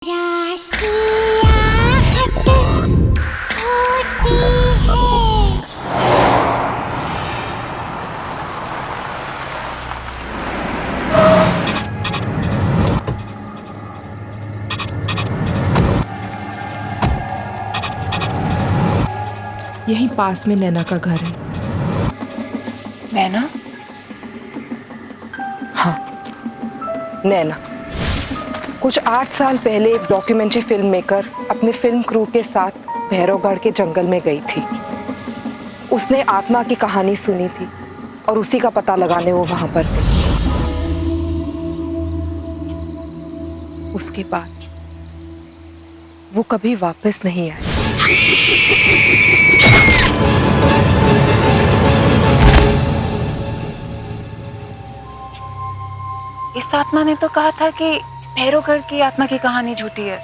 यहीं पास में नैना का घर है। नैना? हाँ, नैना। कुछ 8 साल पहले एक डॉक्यूमेंट्री फिल्म मेकर अपनी फिल्म क्रू के साथ भैरवगढ़ के जंगल में गई थी। उसने आत्मा की कहानी सुनी थी और उसी का पता लगाने वो वहां पर गई। उसके बाद वो कभी वापस नहीं आई। इस आत्मा ने तो कहा था कि भैरवगढ़ की आत्मा की कहानी झूठी है।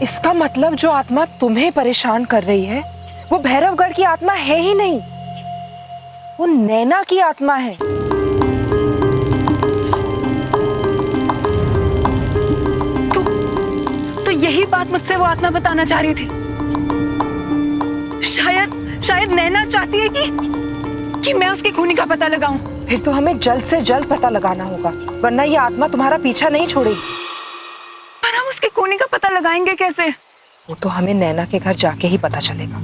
इसका मतलब जो आत्मा तुम्हें परेशान कर रही है वो भैरवगढ़ की आत्मा है ही नहीं, वो नैना की आत्मा है। तो यही बात मुझसे वो आत्मा बताना चाह रही थी। शायद नैना चाहती है कि मैं उसकी खूनी का पता लगाऊं। फिर तो हमें जल्द से जल्द पता लगाना होगा, वरना ये आत्मा तुम्हारा पीछा नहीं छोड़ेगी। पर हम उसकी खूनी का पता लगाएंगे कैसे? वो तो हमें नैना के घर जाके ही पता चलेगा।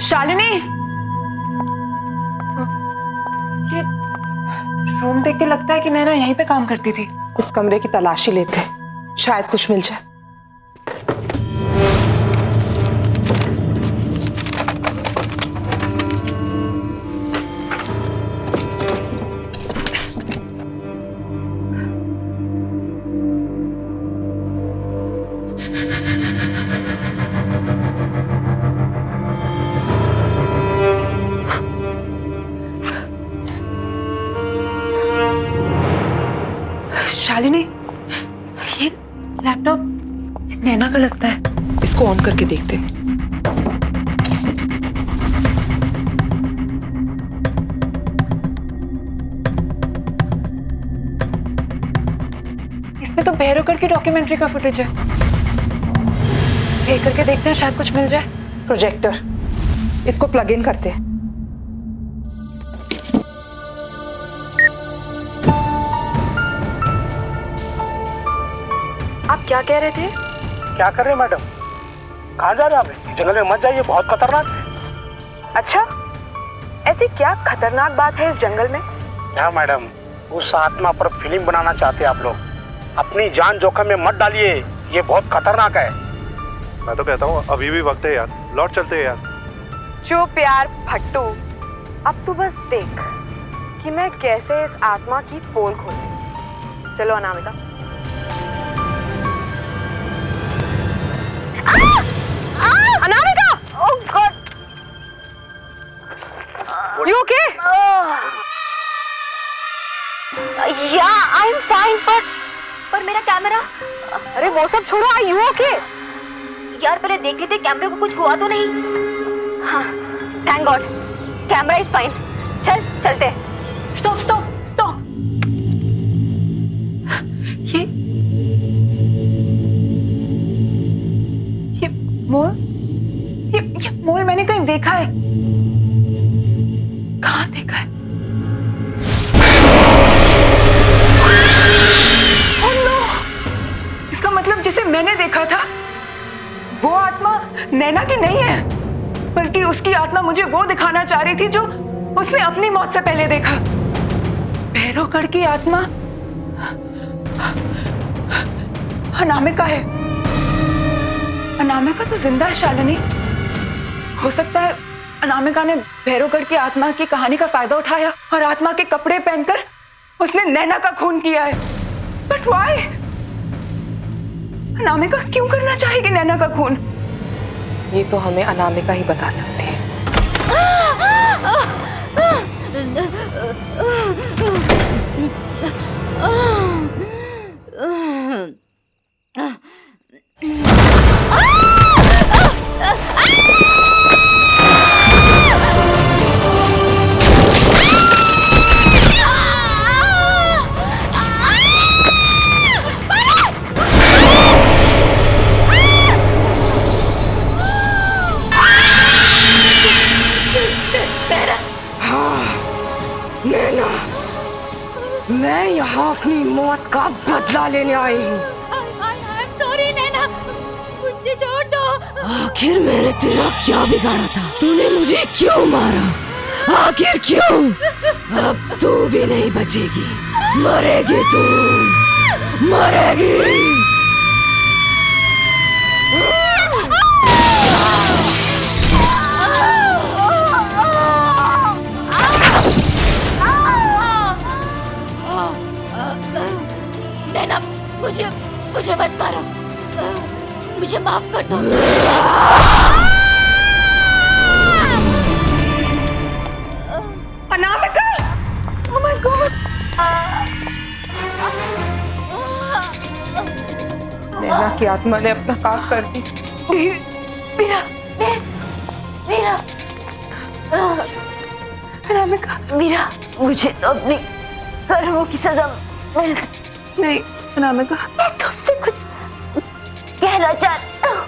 शालिनी, ये रूम देख के लगता है कि नैना यहीं पे काम करती थी। इस कमरे की तलाशी लेते हैं, शायद कुछ मिल जाए। शालिनी, ये लैपटॉप नैना का लगता है। इसको ऑन करके देखते हैं। इसमें तो भैरवगढ़ की डॉक्यूमेंट्री का फुटेज है। प्ले करके देखते हैं, शायद कुछ मिल जाए। प्रोजेक्टर, इसको प्लग इन करते हैं। आप क्या कह रहे थे? क्या कर रहे हैं मैडम? कहाँ जा रहे हैं आप? जंगल में मत जाइए, बहुत खतरनाक है। अच्छा, ऐसी क्या खतरनाक बात है इस जंगल में? क्या मैडम, उस आत्मा पर फिल्म बनाना चाहते हैं आप लोग? अपनी जान जोखिम में मत डालिए, ये बहुत खतरनाक है। मैं तो कहता हूँ अभी भी वक्त है यार, लौट चलते हैं यार। चुप यार फट्टू, अब तू बस देख कि मैं कैसे इस आत्मा की पोल खोलूं। चलो अनामिका। अनामिका! ओह God! You okay? Yeah, I'm fine, पर मेरा कैमरा। अरे वो सब छोड़ो, Are you okay? यार पहले देख लेते कैमरे को कुछ हुआ तो नहीं। हाँ, thank God, camera is fine. चलते। स्टॉप। ये मोल मैंने कहीं देखा है। कहाँ देखा है? Oh no! इसका मतलब जिसे मैंने देखा था वो आत्मा नैना की नहीं है, बल्कि उसकी आत्मा मुझे वो दिखाना चाह रही थी जो उसने अपनी मौत से पहले देखा। भैरवगढ़ की आत्मा अनामिका है। अनामिका तो जिंदा है शालिनी। हो सकता है अनामिका ने भैरवगढ़ की आत्मा की कहानी का फायदा उठाया और आत्मा के कपड़े पहनकर उसने नैना का खून किया है। But why? अनामिका क्यों करना चाहेगी नैना का खून? ये तो हमें अनामिका ही बता सकती है। नैना, मैं यहाँ अपनी मौत का बदला लेने आई हूँ। सॉरी नैना, मुझे छोड़ दो। आखिर मैंने तेरा क्या बिगाड़ा था? तूने मुझे क्यों मारा? आखिर क्यों? अब तू भी नहीं बचेगी, मरेगी तू, मरेगी। नैना, मुझे मत मारो, मुझे माफ कर दो। अनामिका! Oh my God! नैना की आत्मा ने अपना काम कर दी। मीरा, मीरा, अनामिका! मीरा, मुझे तो अपनी कर्मों की सजा मिल गई। नहीं अनामिका, मैं तुमसे कुछ कहना चाहता हूँ।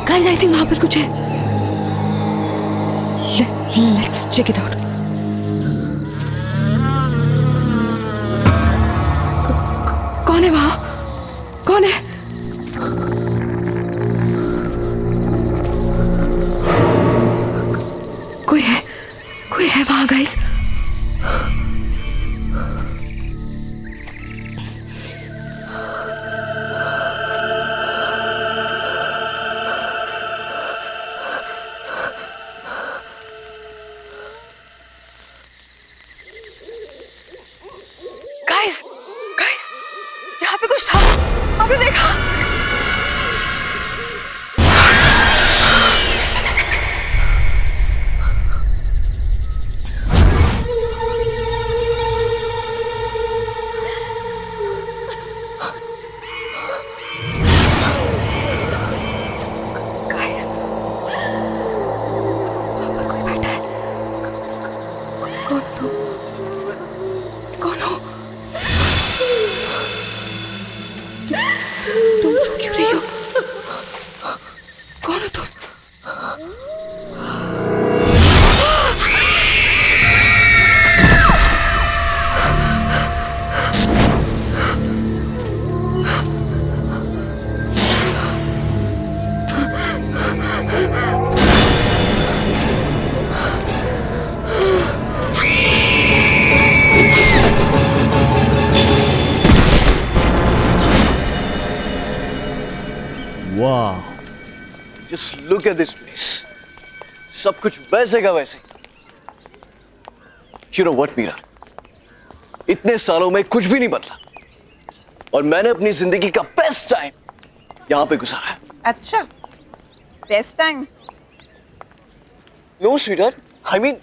गाइस, आई थिंक वहां पर कुछ है। Let's check it out. कौन है वहां? कौन है? कोई है वहां गाइस। गाइस, यहाँ पे कुछ था। आपने देखा? गाइस, वहाँ पर कोई बैठा है। कौन तुम? कौन हो? तुम क्यों रही हो? कौन हो तुम? वाह, just look at this place. सब कुछ वैसे का वैसे। यू नो व्हाट मीरा, इतने सालों में कुछ भी नहीं बदला और मैंने अपनी जिंदगी का बेस्ट टाइम यहां पे गुजारा है। अच्छा, best time? No sweetheart, I mean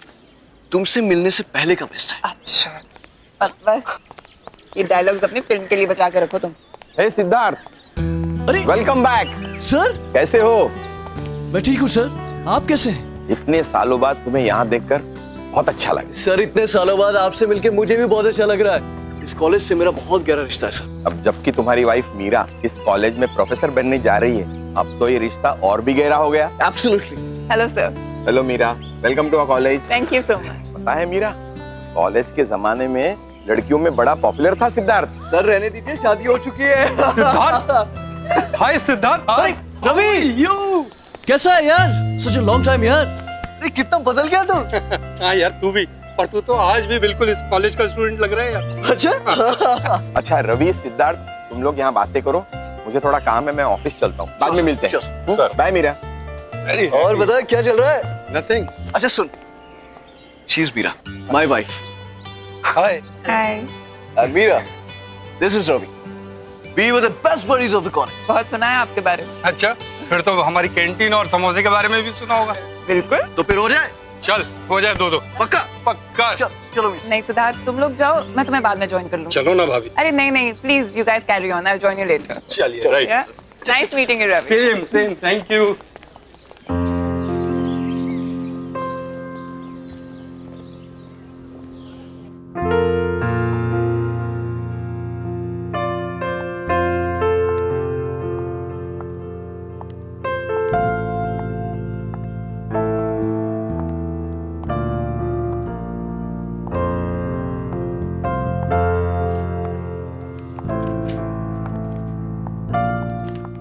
तुमसे मिलने से पहले का बेस्ट टाइम। अच्छा, बस ये डायलॉग्स अपनी फिल्म के लिए बचा के रखो तुम। हे सिद्धार्थ, अरे वेलकम बैक। सर, कैसे हो? मैं ठीक हूँ सर, आप कैसे हैं? इतने सालों बाद तुम्हें यहाँ देखकर बहुत अच्छा लगा। सर, इतने सालों बाद आपसे मिलके मुझे भी बहुत अच्छा लग रहा है। इस कॉलेज से मेरा बहुत गहरा रिश्ता है सर। अब जबकि तुम्हारी वाइफ मीरा इस कॉलेज में प्रोफेसर बनने जा रही है, अब तो ये रिश्ता और भी गहरा हो गया। Absolutely. Hello sir. Hello Meera, welcome to our college. Thank you so much. पता है मीरा, कॉलेज के जमाने में लड़कियों में बड़ा पॉपुलर था सिद्धार्थ। सर रहने दीजिए, शादी हो चुकी है। सिद्धार्थ, हाय सिद्धार्थ। हाय रवि, यू कैसा है यार? सच अ लॉन्ग टाइम यार। अरे कितना बदल गया तू। हाँ यार, तू भी पर तू तो आज भी बिल्कुल इस कॉलेज का स्टूडेंट लग रहा है यार। अच्छा अच्छा रवि, सिद्धार्थ, तुम लोग यहाँ बातें करो, मुझे थोड़ा काम है, मैं ऑफिस चलता हूँ, बाद में मिलते हैं। सर। बाय मीरा। और बता क्या चल रहा है? नथिंग। अच्छा सुन, she is Meera, my wife. Hi. And Meera, this is Ravi. We were the best buddies of the college. बहुत सुना है आपके बारे में। अच्छा, फिर तो हमारी कैंटीन और समोसे के बारे में भी सुना होगा। बिल्कुल। तो फिर हो जाए? चल हो जाए दो। पक्का? पक्का। चलो मीरा। नहीं सिद्धार्थ, तुम लोग जाओ, मैं तुम्हें बाद में ज्वाइन कर लूँ। चलो ना भाभी। अरे नहीं, please you guys carry on, I will join you later. चलिए right. Nice meeting you Ravi. Same, thank you.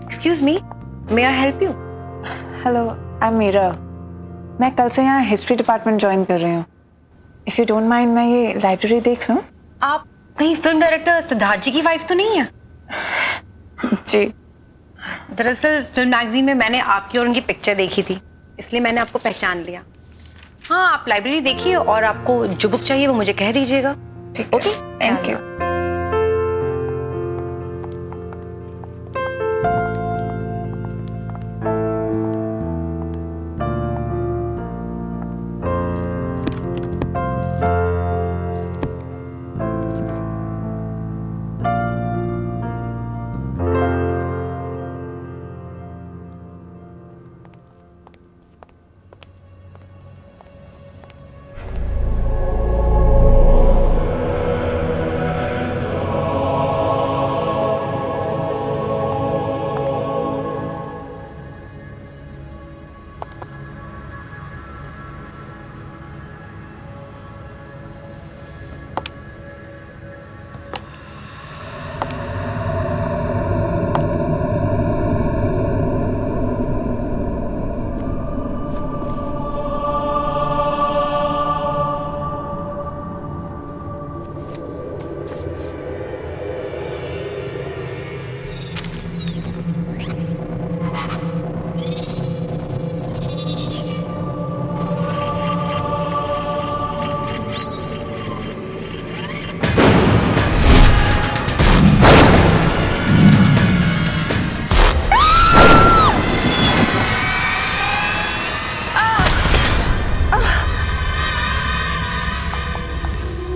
Excuse me, may I help you? Hello, I am Meera. मैं कल से यहाँ हिस्ट्री डिपार्टमेंट ज्वाइन कर रही हूँ। इफ़ यू डोंट माइंड, मैं ये लाइब्रेरी देख लूँ? आप कहीं फिल्म डायरेक्टर सिद्धार्थ जी की वाइफ तो नहीं है? जी। दरअसल फिल्म मैगजीन में मैंने आपकी और उनकी पिक्चर देखी थी, इसलिए मैंने आपको पहचान लिया। हाँ, आप लाइब्रेरी देखिए और आपको जो बुक चाहिए वो मुझे कह दीजिएगा। Okay, thank you.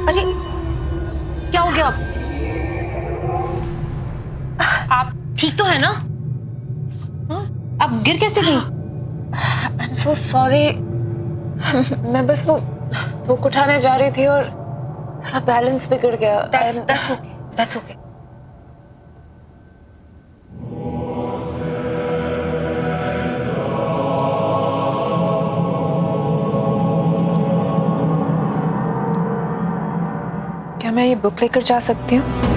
अरे क्या हो गया? आप ठीक तो है ना? हाँ? आप गिर कैसे गई? I am so sorry. मैं बस वो बुक उठाने जा रही थी और थोड़ा बैलेंस बिगड़ गया। That's okay. क्या मैं ये बुक लेकर जा सकती हूँ?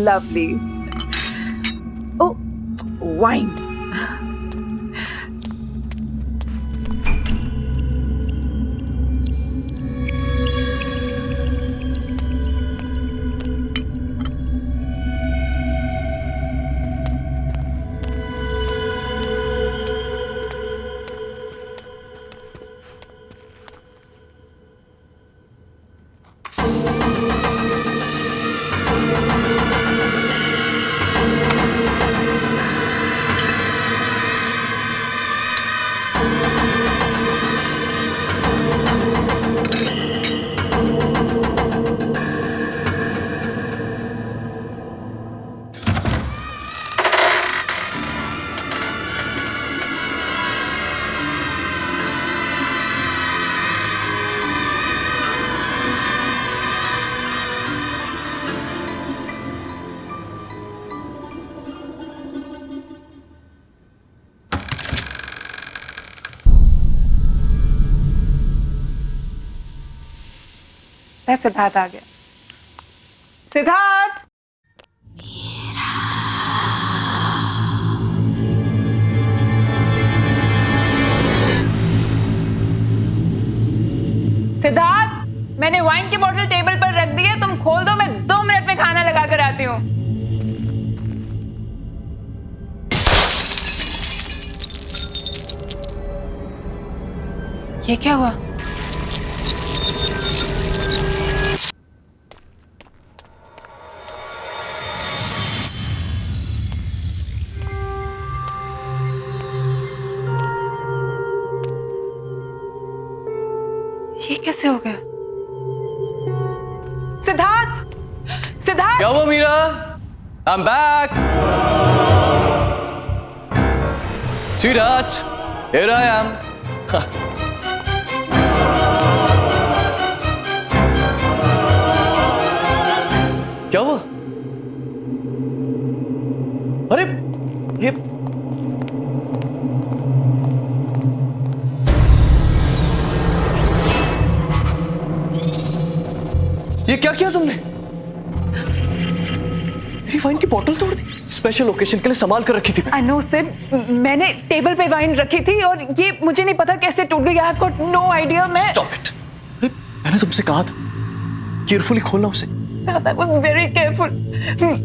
Lovely. Oh, wine. लगता है सिद्धार्थ आ गया। सिद्धार्थ! सिद्धार्थ, मैंने वाइन की बोतल टेबल पर रख दी है, तुम खोल दो, मैं 2 मिनट में खाना लगा कर आती हूँ। ये क्या हुआ? ये कैसे हो गया? सिद्धार्थ! सिद्धार्थ! क्या हुआ Meera? I'm back. Sweetheart, here I am. क्या हुआ? अरे ये क्या किया तुमने? मेरी वाइन की बोतल तोड़ दी। स्पेशल ओकेजन के लिए संभाल कर रखी थी। I know सिड, मैंने टेबल पे वाइन रखी थी और ये मुझे नहीं पता कैसे टूट गई। I've got no idea। मैं Stop it. अरे मैंने तुमसे कहा था केयरफुली खोलना उसे। I was very careful।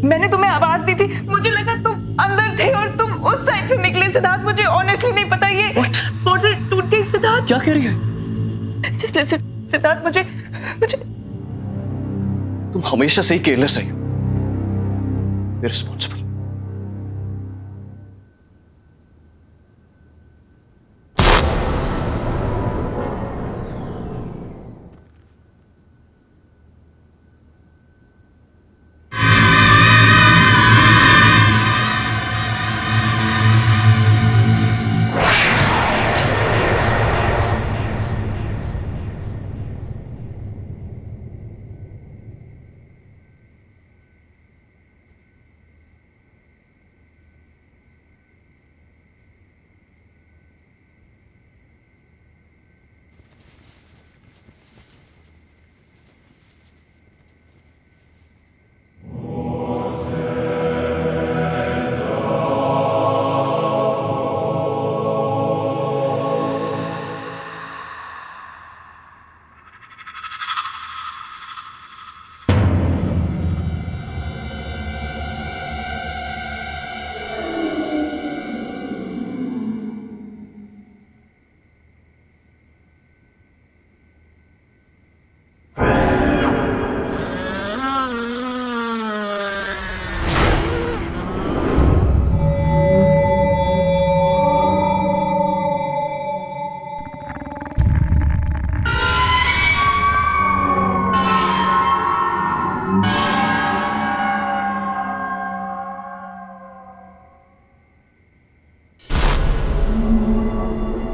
मैंने तुम्हें आवाज दी थी, मुझे लगा तुम अंदर थे और तुम उस साइड से निकले। सिद्धार्थ, मुझे ऑनेस्टली नहीं पता ये बोतल टूट गई। सिद्धार्थ, क्या कह रही है? Just listen, सिद्धार्थ, मुझे तुम हमेशा से ही केयरलेस रही हो, इररिस्पॉन्सिबल।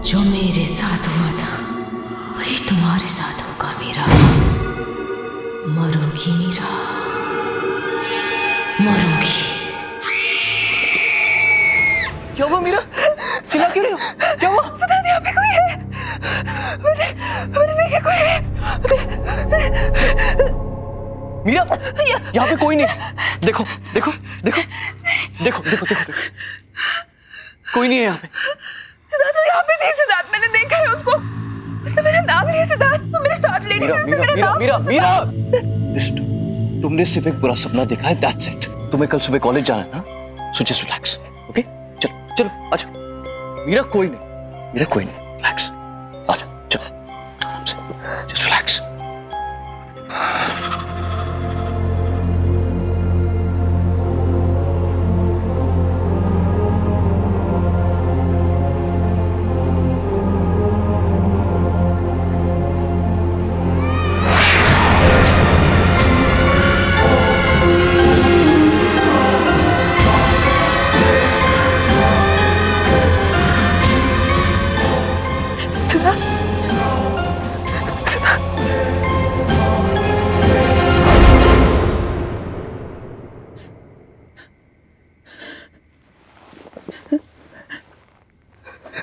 जो मेरे साथ हुआ था वही तुम्हारे साथ होगा मीरा। मरोगी मीरा, मरोगी। क्या हुआ मीरा? चिल्ला क्यों रही हो? क्या हुआ? सिद्धार्थ, यहाँ पे कोई है। मैंने देखा कोई है। मीरा, यहाँ पे कोई नहीं। देखो देखो देखो देखो देखो देखो देखो, कोई नहीं है यहाँ पे। सिद्धार्थ, वो यहाँ पे नहीं। सिद्धार्थ, मैंने देखा है उसको। उसने मेरा नाम लिया। सिद्धार्थ, वो मेरे साथ लेडी थी, उसने मेरा नाम मीरा मीरा, तुमने सिर्फ एक बुरा सपना देखा है, दैट्स इट। तुम्हें कल सुबह कॉलेज जाना है ना, सो जस्ट रिलैक्स, ओके? चलो चलो आजा। मीरा कोई नहीं, मीरा कोई नहीं, रिलैक्स, आजा चलो आराम से, जस्ट रिलैक्स।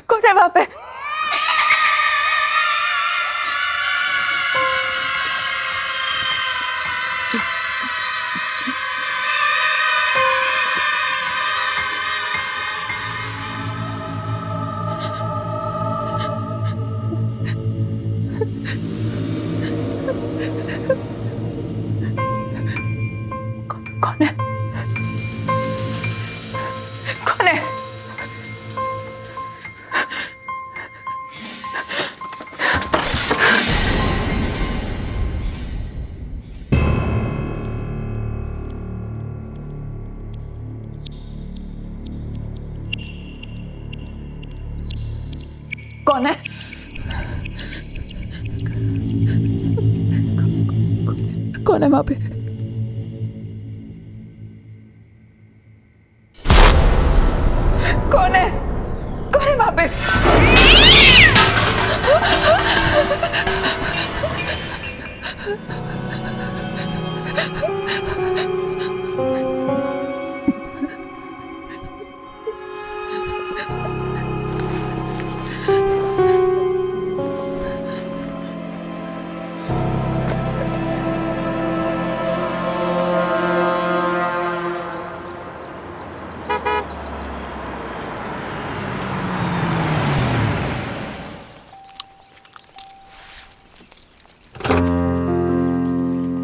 कौन है वहां पे? कौन है? कौन है वहां पे? कौन है? कौन है वहां पे?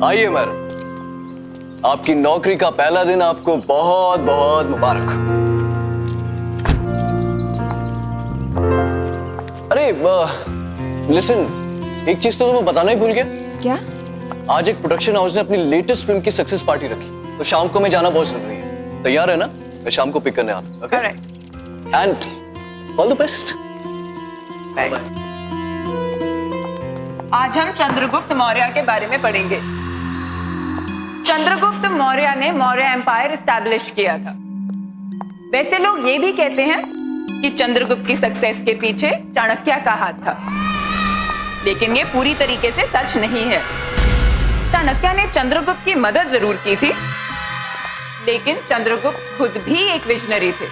आइए मैडम, आपकी नौकरी का पहला दिन आपको बहुत बहुत मुबारक। अरे लिसन, एक चीज तो तुम्हें बताना ही भूल गया। क्या? आज एक प्रोडक्शन हाउस ने अपनी लेटेस्ट फिल्म की सक्सेस पार्टी रखी, तो शाम को मैं जाना बहुत जरूरी है। तैयार है ना? मैं शाम को पिक करने आता हूं। Okay? And all the best. आज हम चंद्रगुप्त मौर्य के बारे में पढ़ेंगे। चंद्रगुप्त मौर्य ने मौर्य एम्पायर एस्टैब्लिश किया था। वैसे लोग ये भी कहते हैं कि चंद्रगुप्त की सक्सेस के पीछे चाणक्य का हाथ था, लेकिन ये पूरी तरीके से सच नहीं है। चाणक्य ने चंद्रगुप्त की मदद जरूर की थी, लेकिन चंद्रगुप्त खुद भी एक विजनरी थे।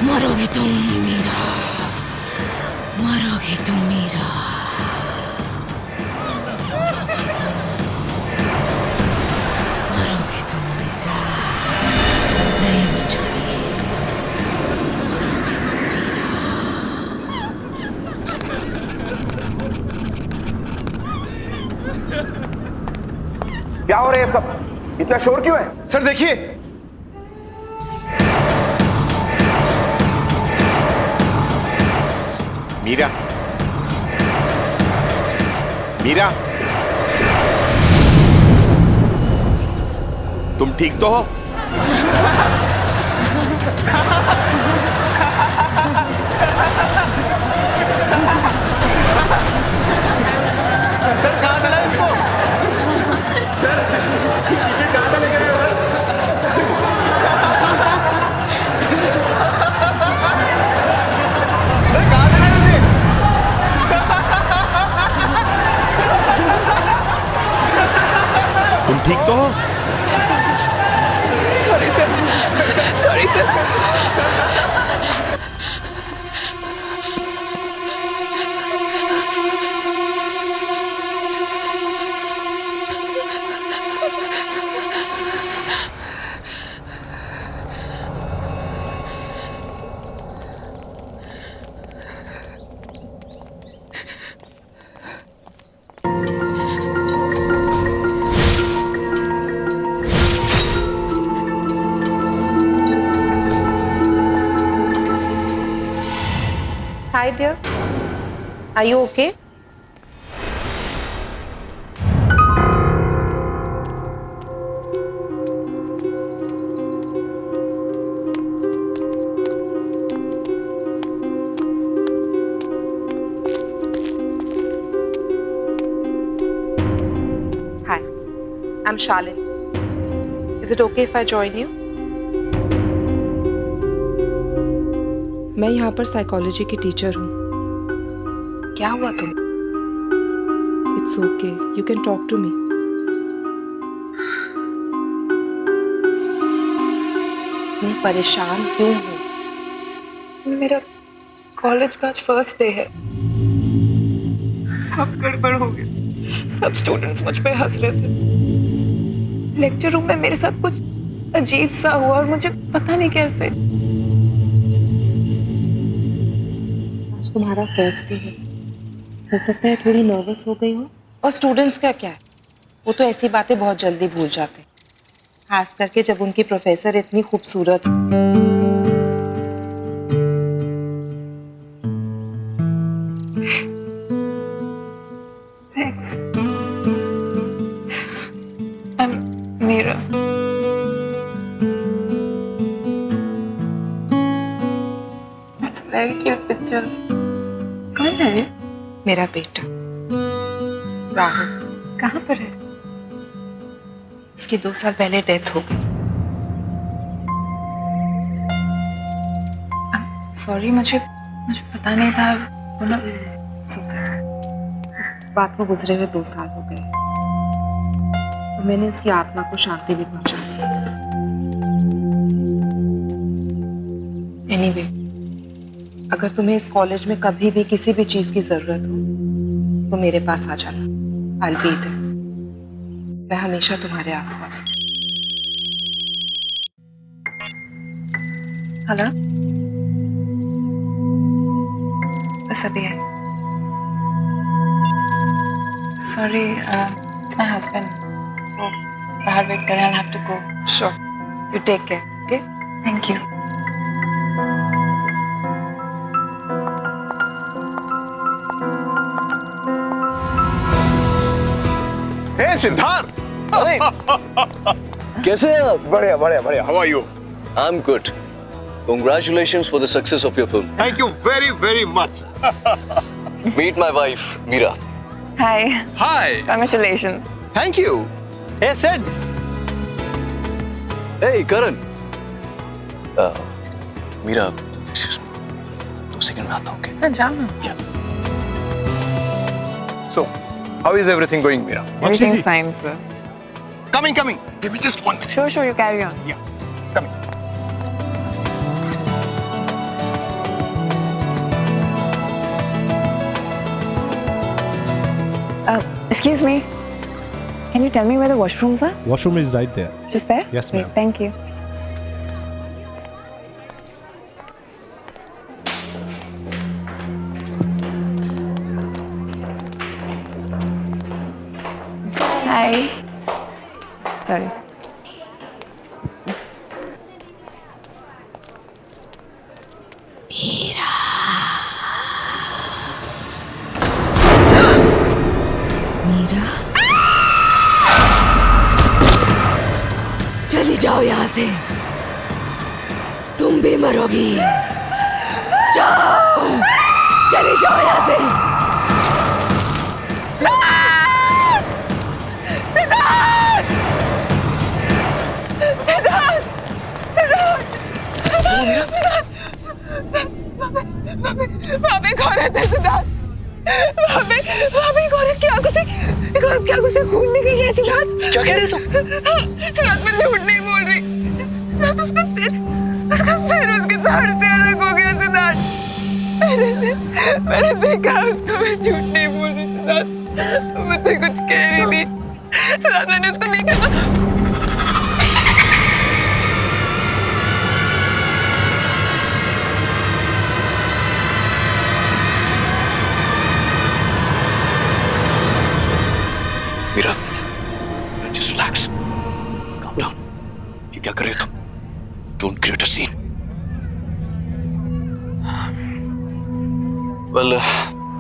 मरोगे तुम मीरा, मरोगे तुम मीरा, मरोगे तुम मीरा, नहीं बचोगे, क्या हो रहा है सब? इतना शोर क्यों है? सर देखिए, मीरा, मीरा, तुम ठीक तो हो? सर कहां चला इसको? सर कहां से लेके गए हो? तुम ठीक तो हो? Sorry sir, sorry sir. Hi dear, are you okay? Hi, I'm Shalin. Is it okay if I join you? मैं यहाँ पर साइकोलॉजी की टीचर हूँ। क्या हुआ तुम? It's okay. You can talk to me. मैं परेशान क्यों हूँ? मेरा कॉलेज का आज फर्स्ट डे है। सब गड़बड़ हो गया। सब स्टूडेंट्स मुझ पे हंस रहे थे। लेक्चर रूम में मेरे साथ कुछ अजीब सा हुआ और मुझे पता नहीं कैसे। आज तुम्हारा फर्स्ट डे है, हो सकता है थोड़ी नर्वस हो गई हो। और स्टूडेंट्स का क्या है, वो तो ऐसी बातें बहुत जल्दी भूल जाते, खास करके जब उनकी प्रोफेसर इतनी खूबसूरत हो। Thanks. I'm Meera. That's a very cute picture. कौन है ये? मेरा बेटा राहुल। कहाँ पर है? इसकी 2 साल पहले डेथ हो गई। सॉरी, मुझे पता नहीं था। इस बात को गुजरे हुए 2 साल हो गए और मैंने इसकी आत्मा को शांति भी पहुंचा दी। एनीवे, अगर तुम्हें इस कॉलेज में कभी भी किसी भी चीज की जरूरत हो तो मेरे पास आ जाना। I'll be there. मैं हमेशा तुम्हारे आसपास हूँ। हेलो, बस अभी है। Sorry, it's my husband. वो बाहर वेट कर रहे हैं। I have to go. Sure. You take care. Okay? Thank you. Hey Siddharth, कैसे हैं आप? बढ़िया बढ़िया बढ़िया। How are you? I'm good. Congratulations for the success of your film. Thank you very very much. Meet my wife, Meera. Hi, hi. Congratulations. Thank you. Hey, Sid. Hey, Karan. Meera, excuse me. 2 second में आता हूँ, okay? हाँ, जाओ ना। So, how is everything going, Meera? Everything is fine, sir. Coming. Give me just 1 minute. Sure, you carry on. Yeah, coming. Excuse me. Can you tell me where the washrooms are? Washroom is right there. Just there? Yes, Great, ma'am. thank you. Hi. Sorry. Meera, चली जाओ यहाँ से, तुम भी मरोगी। जाओ, चली जाओ यहाँ से। वहाँ पे एक औरत है सिद्धार्थ। वहाँ पे एक औरत की आंखों से खून निकल रहा है सिद्धार्थ। क्या कह रहे हो तुम? सिद्धार्थ, मैं झूठ नहीं बोल रही। सिद्धार्थ, उसका सिर उसके धड़ से अलग हो गया सिद्धार्थ। मैंने देखा उसको, मैं झूठ नहीं बोल रही सिद्धार्थ। मैं मुझसे कुछ कह रही थी सिद्धार्थ, मैंने उसको देखा था। Meera, just relax. Calm down. ये क्या कर रहे हो तुम? Don't create a scene. Well,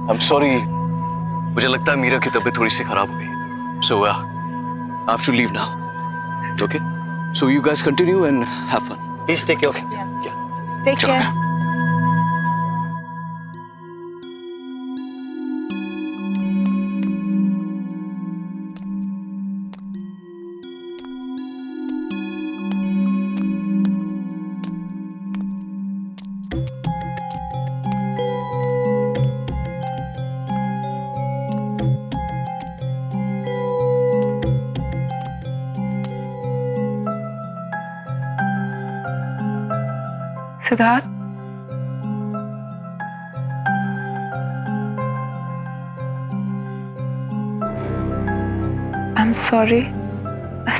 I'm sorry. मुझे लगता है मीरा की तबीयत थोड़ी सी खराब हो गई. So, I have to leave now. Okay? So you guys continue and have fun. Please take care. Yeah. Take चलो care. मेरा. सिद्धार्थ, सॉरी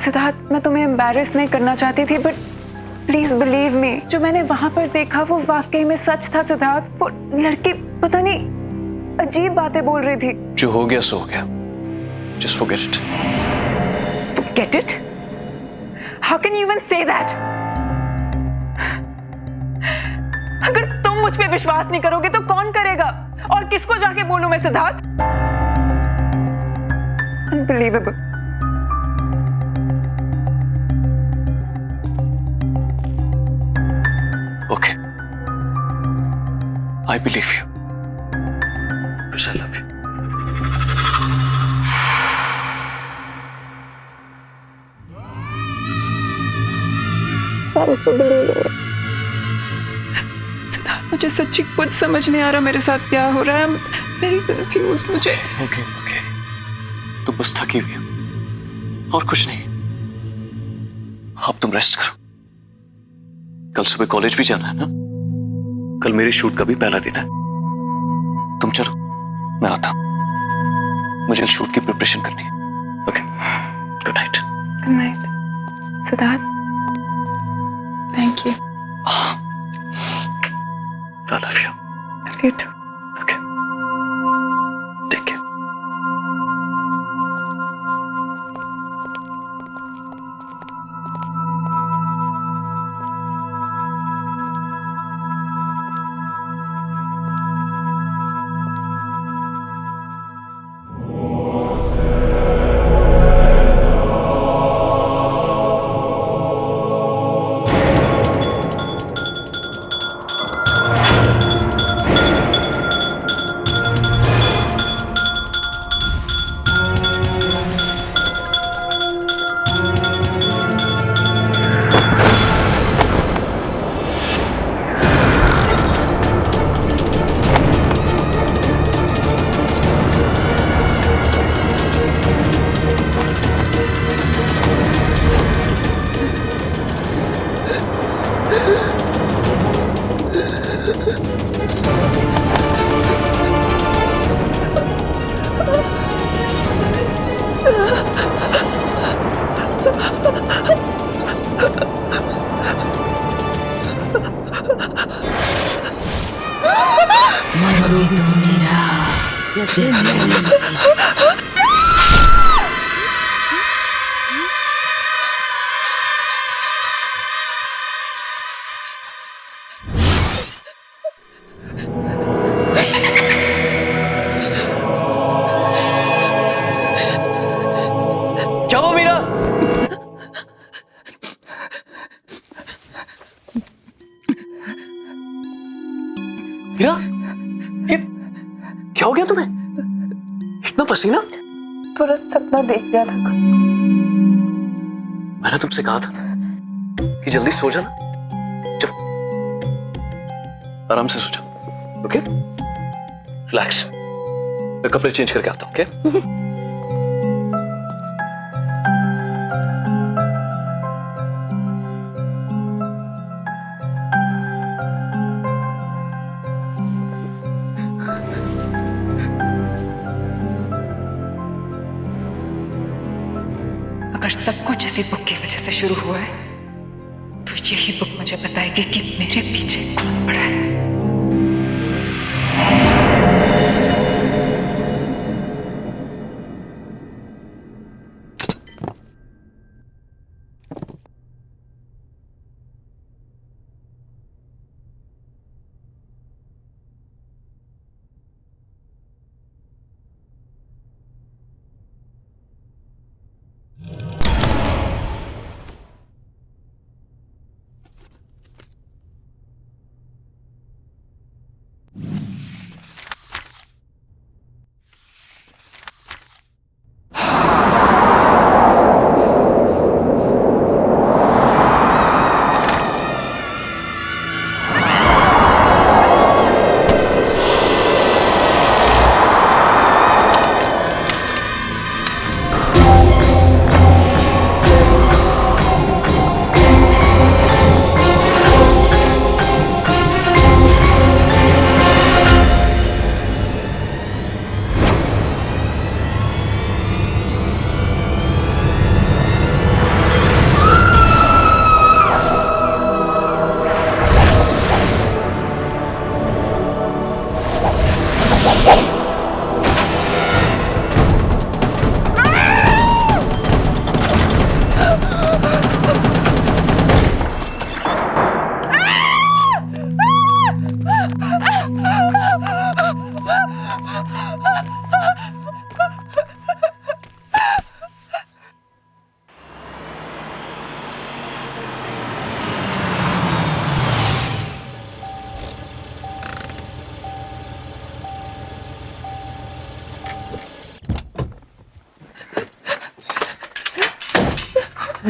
सिद्धार्थ, मैं तुम्हें एम्बैरेस नहीं करना चाहती थी, बट प्लीज बिलीव मी, जो मैंने वहां पर देखा वो वाकई में सच था सिद्धार्थ। वो लड़की पता नहीं अजीब बातें बोल रही थी। जो हो गया सो हो गया, just forget it. Get it? How can you even say that? अगर तुम मुझ पे विश्वास नहीं करोगे तो कौन करेगा? और किसको जाके बोलूं मैं Siddharth? Unbelievable. Okay. I believe you. Because I love you. Siddharth, मुझे सच्ची कुछ समझ नहीं आ रहा मेरे साथ क्या हो रहा है। I'm very confused। मुझे Okay. तुम बस थकी हुई हो और कुछ नहीं। अब तुम रेस्ट करो। कल सुबह कॉलेज भी जाना है ना? कल मेरे शूट का भी पहला दिन है। तुम चलो, मैं आता हूं। मुझे शूट की प्रिपरेशन करनी है। Okay, good night. Good night. Siddharth, thank you. I love you. Love you too. Okay. Take care. मरोगे तुम मेरा जैसे क्या हुआ मीरा? मीरा, ये क्या हो गया तुम्हें? इतना पसीना? पूरा सपना देख लिया था। मैंने तुमसे कहा था कि जल्दी सो जाना। चलो, आराम से सो जाओ। Okay, relax. मैं कपड़े चेंज करके आता हूँ। ओके? अगर सब कुछ इसी बुक की वजह से शुरू हुआ है तो यही बुक मुझे बताएगी कि मेरे पीछे कौन पड़ा है।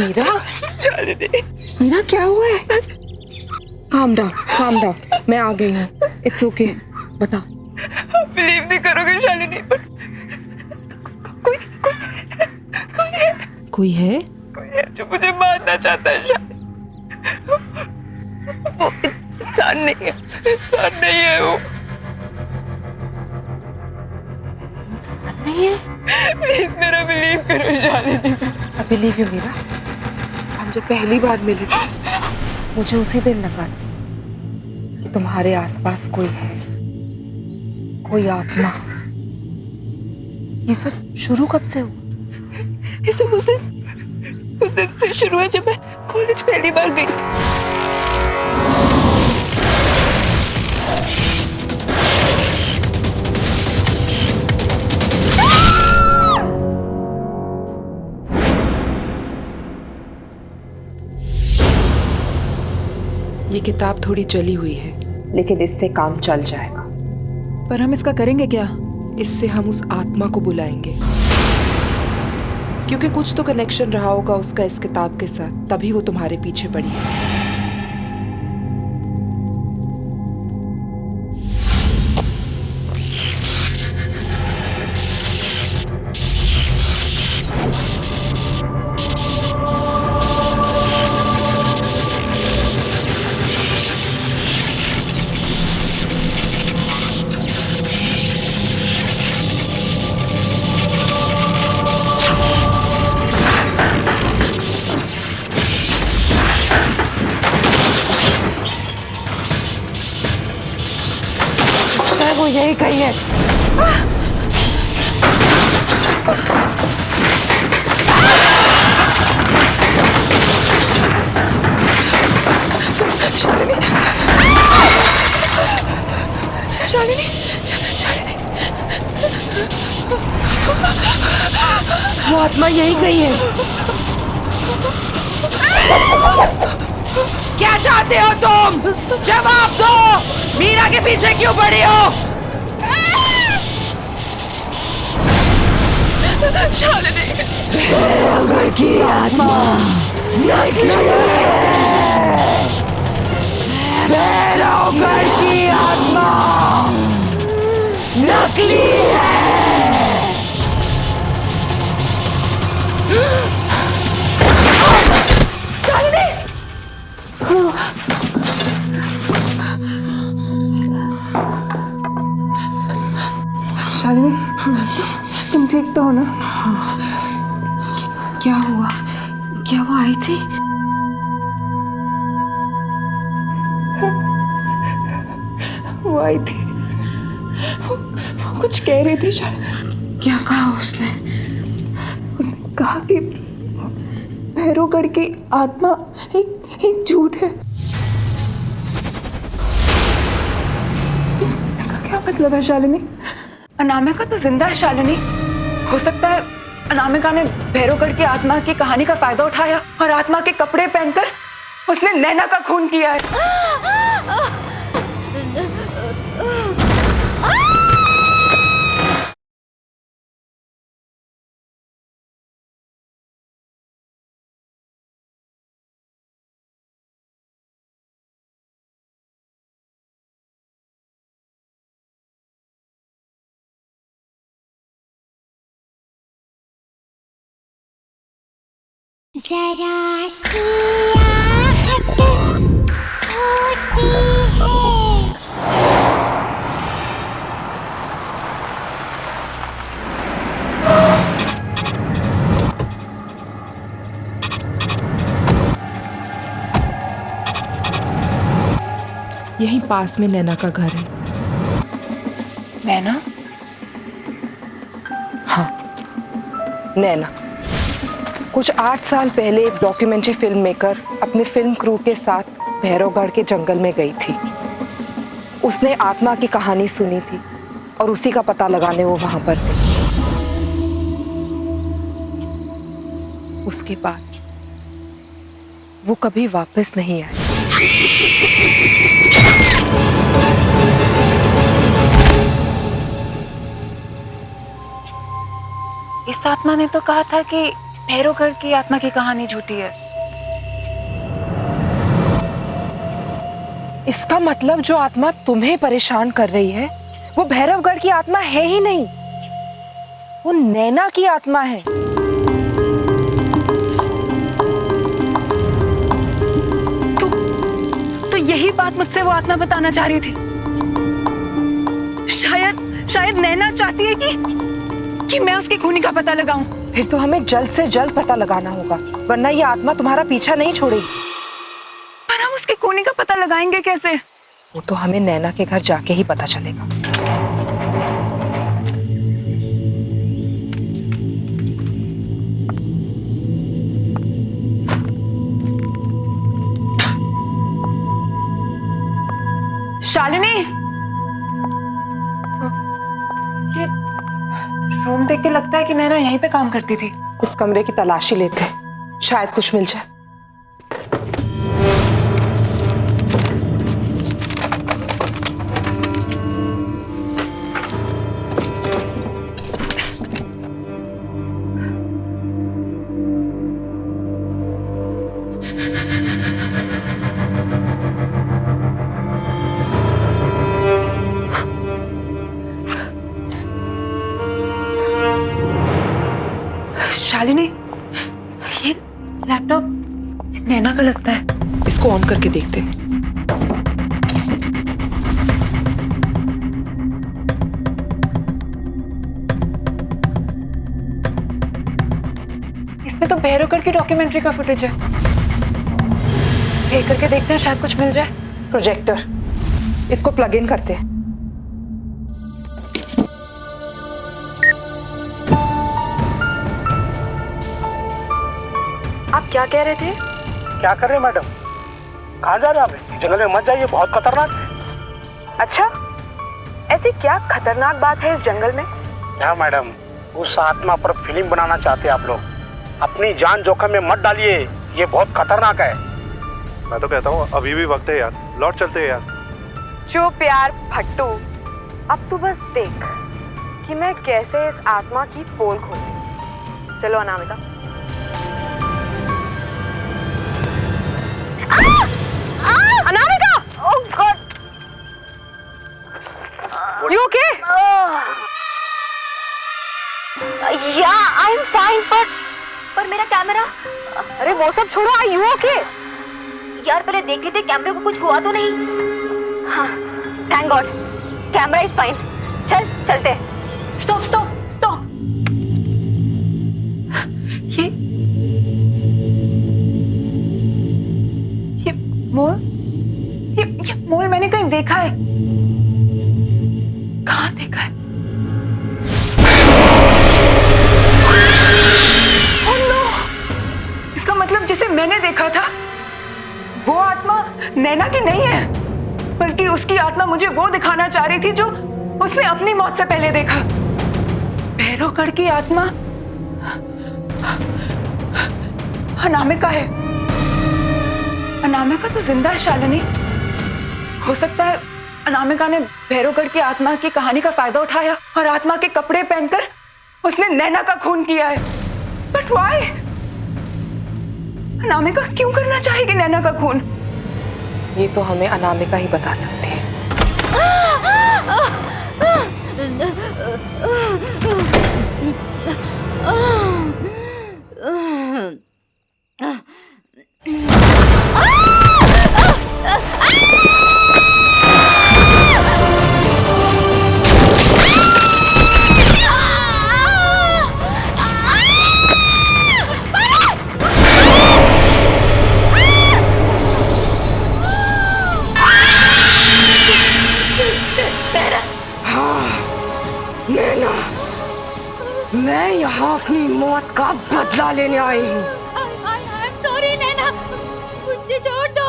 मीरा, शालिनी, मीरा क्या हुआ है? काम डाउन, मैं आ गई हूँ। इट्स ओके, बताओ। आप बिलीव नहीं करोगे शालिनी, पर कोई है? कोई है जो मुझे मारना चाहता है शालिनी। वो इंसान नहीं है वो। इंसान नहीं है? प्लीज मेरा बिलीव करो Shalini. I believe you Meera. हम जब पहली बार मिले थे, मुझे उसी दिन लगा कि तुम्हारे आसपास कोई है, कोई आत्मा। ये सब शुरू कब से हुआ? ये सब उस दिन से शुरू है जब मैं कॉलेज पहली बार गई थी। ये किताब थोड़ी जली हुई है, लेकिन इससे काम चल जाएगा। पर हम इसका करेंगे क्या? इससे हम उस आत्मा को बुलाएंगे, क्योंकि कुछ तो कनेक्शन रहा होगा उसका इस किताब के साथ, तभी वो तुम्हारे पीछे पड़ी है। वो यही कही है। शालिनी, वो आत्मा यही कही है। क्या चाहते हो तुम? जवाब दो। मीरा के पीछे क्यों पड़ी हो? भैरवगढ़ की आत्मा नकली है। भैरवगढ़ की आत्मा नकली है। शालिनी, तुम ठीक तो हो ना? क्या हुआ? क्या वो आई थी? वो आई थी, वो कुछ कह रही थी शालिनी। क्या कहा उसने? उसने कहा कि भैरवगढ़ की आत्मा एक झूठ है। इसका क्या मतलब है शालिनी? अनामिका तो जिंदा है शालिनी। हो सकता है अनामिका ने भैरवगढ़ की आत्मा की कहानी का फायदा उठाया और आत्मा के कपड़े पहनकर उसने नैना का खून किया है। जरा सी आहट होती है। यहीं पास में नैना का घर है। नैना? हाँ, नैना। कुछ 8 साल पहले एक डॉक्यूमेंट्री फिल्म मेकर अपनी फिल्म क्रू के साथ भैरवगढ़ के जंगल में गई थी। उसने आत्मा की कहानी सुनी थी और उसी का पता लगाने वो वहां पर गई। उसके बाद वो कभी वापस नहीं आई। इस आत्मा ने तो कहा था कि भैरवगढ़ की आत्मा की कहानी झूठी है। इसका मतलब जो आत्मा तुम्हें परेशान कर रही है वो भैरवगढ़ की आत्मा है ही नहीं, वो नैना की आत्मा है। तो यही बात मुझसे वो आत्मा बताना चाह रही थी। शायद नैना चाहती है कि मैं उसकी खूनी का पता लगाऊं। फिर तो हमें जल्द से जल्द पता लगाना होगा, वरना ये आत्मा तुम्हारा पीछा नहीं छोड़ेगी। पर हम उसकी खूनी का पता लगाएंगे कैसे? वो तो हमें नैना के घर जाके ही पता चलेगा। शालिनी, ये रूम देख के लगता है कि नैना यहीं पे काम करती थी। इस कमरे की तलाशी लेते हैं, शायद कुछ मिल जाए। शालिनी, ये लैपटॉप नैना का लगता है। इसको ऑन करके देखते हैं। इसमें तो भैरवगढ़ की डॉक्यूमेंट्री का फुटेज है। प्ले करके देखते हैं, शायद कुछ मिल जाए। प्रोजेक्टर, इसको प्लग इन करते हैं। आप क्या कह रहे थे? क्या कर रहे हैं मैडम? कहाँ जा रहे हैं आप? जंगल में मत जाइए, बहुत खतरनाक है। अच्छा, ऐसी क्या खतरनाक बात है इस जंगल में? क्या मैडम, उस आत्मा पर फिल्म बनाना चाहते हैं आप लोग। अपनी जान जोखिम में मत डालिए, ये बहुत खतरनाक है। मैं तो कहता हूँ अभी भी वक्त है यार, लौट चलते हैं यार। चुप यार भट्टू, अब तू बस देख कि मैं कैसे इस आत्मा की पोल खोलती। चलो अनामिका। अनामिका! ओह गॉड! You okay? या आई एम फाइन, पर मेरा कैमरा। अरे वो सब छोड़ो, Are you okay? यार पहले देख लेते कैमरे को कुछ हुआ तो नहीं। हाँ, thank God, camera is fine. चलते। Stop stop stop. ये मोल, ये मोल मैंने कहीं देखा है। कहाँ देखा है? Oh no! इसका मतलब जिसे मैंने देखा था वो आत्मा नैना की नहीं है, बल्कि उसकी आत्मा मुझे वो दिखाना चाह रही थी जो उसने अपनी मौत से पहले देखा। भैरवगढ़ की आत्मा अनामिका है। अनामिका तो जिंदा है शालिनी। हो सकता है अनामिका ने भैरवगढ़ की आत्मा की कहानी का फायदा उठाया और आत्मा के कपड़े पहनकर उसने नैना का खून किया है। But why? अनामिका क्यों करना चाहेगी नैना का खून? ये तो हमें अनामिका ही बता सकती है। नैना, मैं यहाँ अपनी मौत का बदला लेने आई हूँ। सॉरी नैना, मुझे छोड़ दो।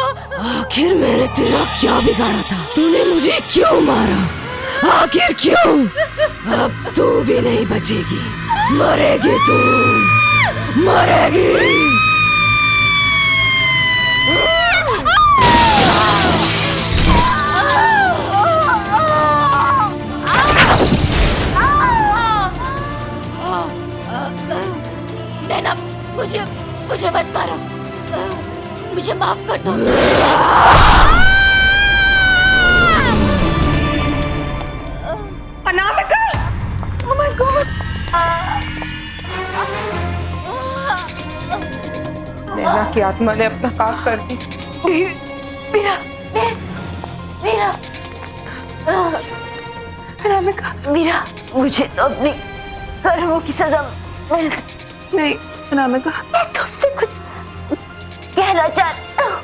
आखिर मैंने तेरा क्या बिगाड़ा था? तूने मुझे क्यों मारा? आखिर क्यों? अब तू भी नहीं बचेगी, मरेगी तू, मरेगी। नैना मुझे मत मारो, मुझे माफ कर दो। अनामिका! Oh my God! नैना की आत्मा ने अपना काम कर दी। मीरा, मीरा, अनामिका! मीरा, मुझे तो अपने कर्मों की सजा मिल गई। नहीं अनामिका, मैं तुमसे कुछ कहना चाहती हूँ।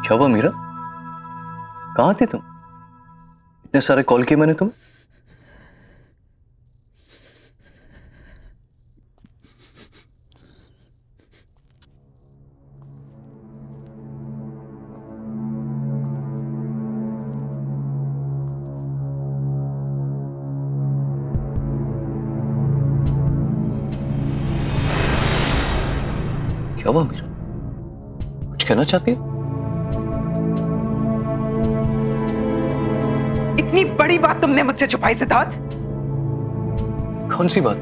क्या हुआ मीरा? कहाँ थी तुम? इतने सारे कॉल किए मैंने तुम। क्या हुआ मीरा? कुछ कहना चाहती हो? इतनी बड़ी बात तुमने मुझसे छुपाई सिद्धार्थ। कौन सी बात?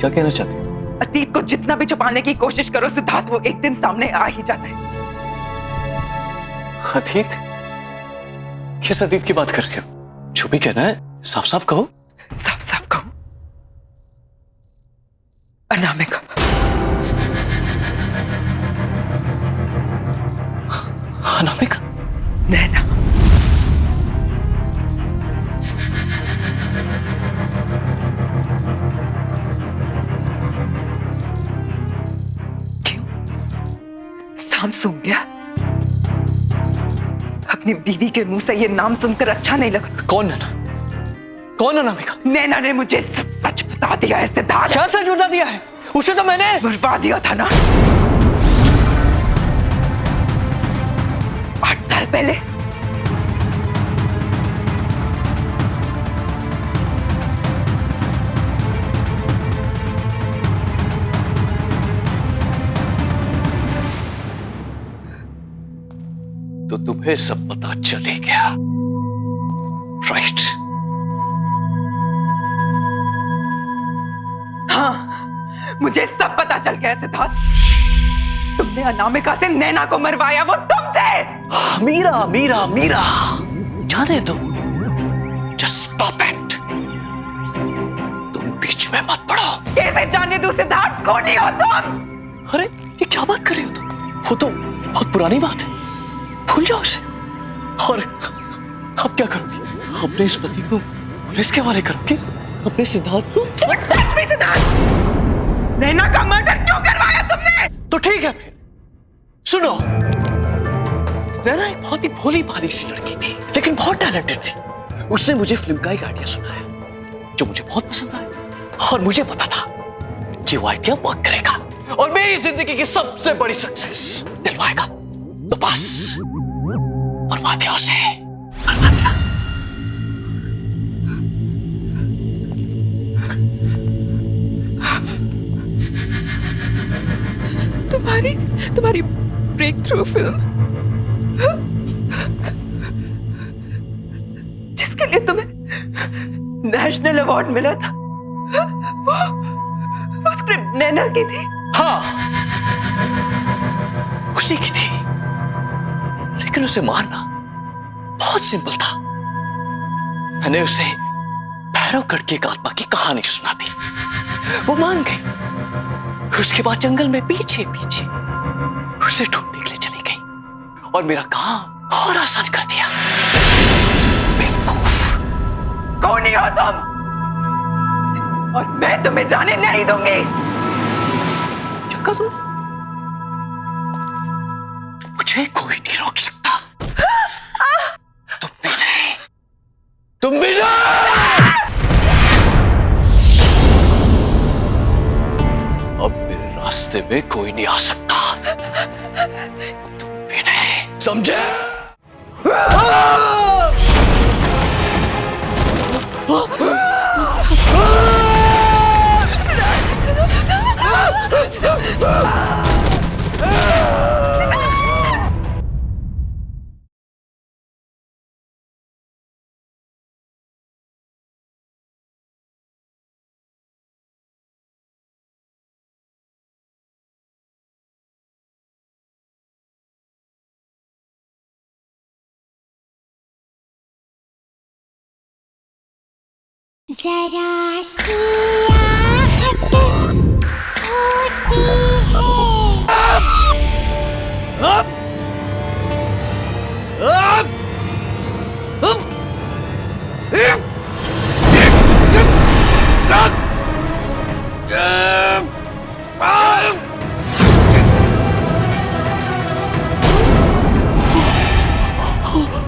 क्या कहना चाहती हो? अतीत को जितना भी छुपाने की कोशिश करो सिद्धार्थ, वो एक दिन सामने आ ही जाता है। अतीत? किस अतीत की बात कर रहे हो? जो भी कहना है साफ साफ कहो। साफ साफ कहो। अनामिका। अनामिका? नैना। नाम सुन गया? अपनी बीवी के मुंह से ये नाम सुनकर अच्छा नहीं लगा। कौन नैना? कौन अनामिका? नैना ने मुझे सब सच बता दिया है सिद्धार्थ। क्या सच बता दिया है? उसे तो मैंने बुलवा दिया था ना 8 साल पहले। तो तुम्हें सब पता चले गया, राइट? हाँ, मुझे सब पता चल गया सिद्धार्थ। तुमने अनामिका से नैना को मरवाया, वो तुम थे। मीरा मीरा मीरा, जाने दो। Just stop it. तुम बीच में मत पड़ो। कैसे जाने दो सिद्धार्थ? कौन ही हो तुम? अरे ये क्या बात कर रही हो तुम? वो तो बहुत पुरानी बात है, भूल जाओ उसे। और अब क्या करोगी? अपने इस पति को पुलिस के हवाले करोगे? अपने सिद्धार्थ को? सच में सिद्धार्थ, नैना का मर्डर क्यों करवाया तुमने? तो ठीक है फिर सुनो, नैना एक बहुत ही भोली भाली सी लड़की थी, लेकिन बहुत टैलेंटेड थी। उसने मुझे फिल्म का एक आइडिया सुनाया जो मुझे बहुत पसंद आया, और मुझे पता था कि वो आइडिया वर्क करेगा और मेरी जिंदगी की सबसे बड़ी सक्सेस दिलवाएगा। तो बस बर्बाद दिया उसे, बर्बाद दिया। तुम्हारी ब्रेक थ्रू फिल्म, जिसके लिए तुम्हें नेशनल अवार्ड मिला था, वो स्क्रिप्ट नैना की थी। हाँ, उसी की थी, लेकिन उसे मारना बहुत सिंपल था। मैंने उसे भैरवगढ़ की एक आत्मा की कहानी सुना दी, वो मान गई। उसके बाद जंगल में पीछे पीछे उसे ढूंढने के लिए चली गई और मेरा काम और आसान कर दिया। बेवकूफ। आदमी हो तुम, और मैं तुम्हें जाने नहीं दूंगी। क्या कहा तुम? मुझे कोई नहीं रोक सकता। तुम भी नहीं, तुम भी नहीं। अब मेरे रास्ते में कोई नहीं आ सकता। तुम भी नहीं, समझे? जरा सी आहट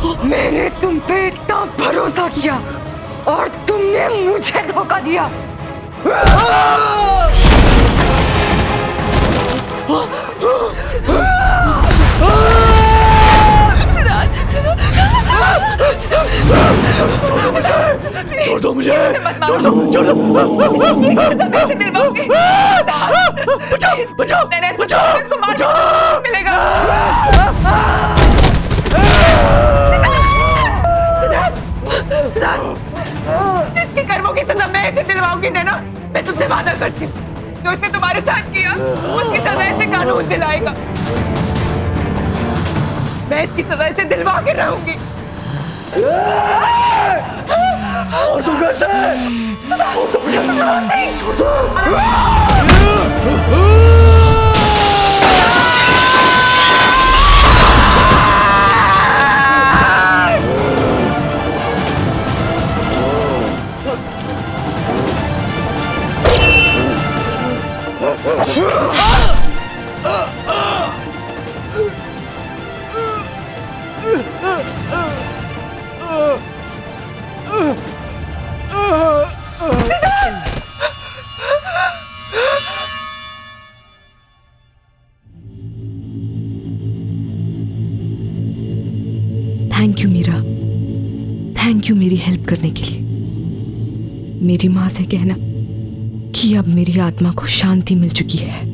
होती मैंने तुम पे इतना भरोसा किया और तुमने मुझे धोखा दिया। छोड़ दो मुझे, छोड़ दो, छोड़ दो। बचाओ, बचाओ, बचाओ, बचाओ। मिलेगा। इसके कर्मों की सजा मैं इसे दिलवाऊंगी नैना। मैं तुमसे वादा करती हूँ, जो इसने तुम्हारे साथ किया उसकी सजा इसे कानून दिलाएगा। मैं इसकी सजा इसे दिलवा के रहूंगी। और तू कैसे? छोड़ दो मुझे, छोड़ दो। Thank you Meera, thank you मेरी हेल्प करने के लिए। मेरी माँ से कहना कि अब मेरी आत्मा को शांति मिल चुकी है।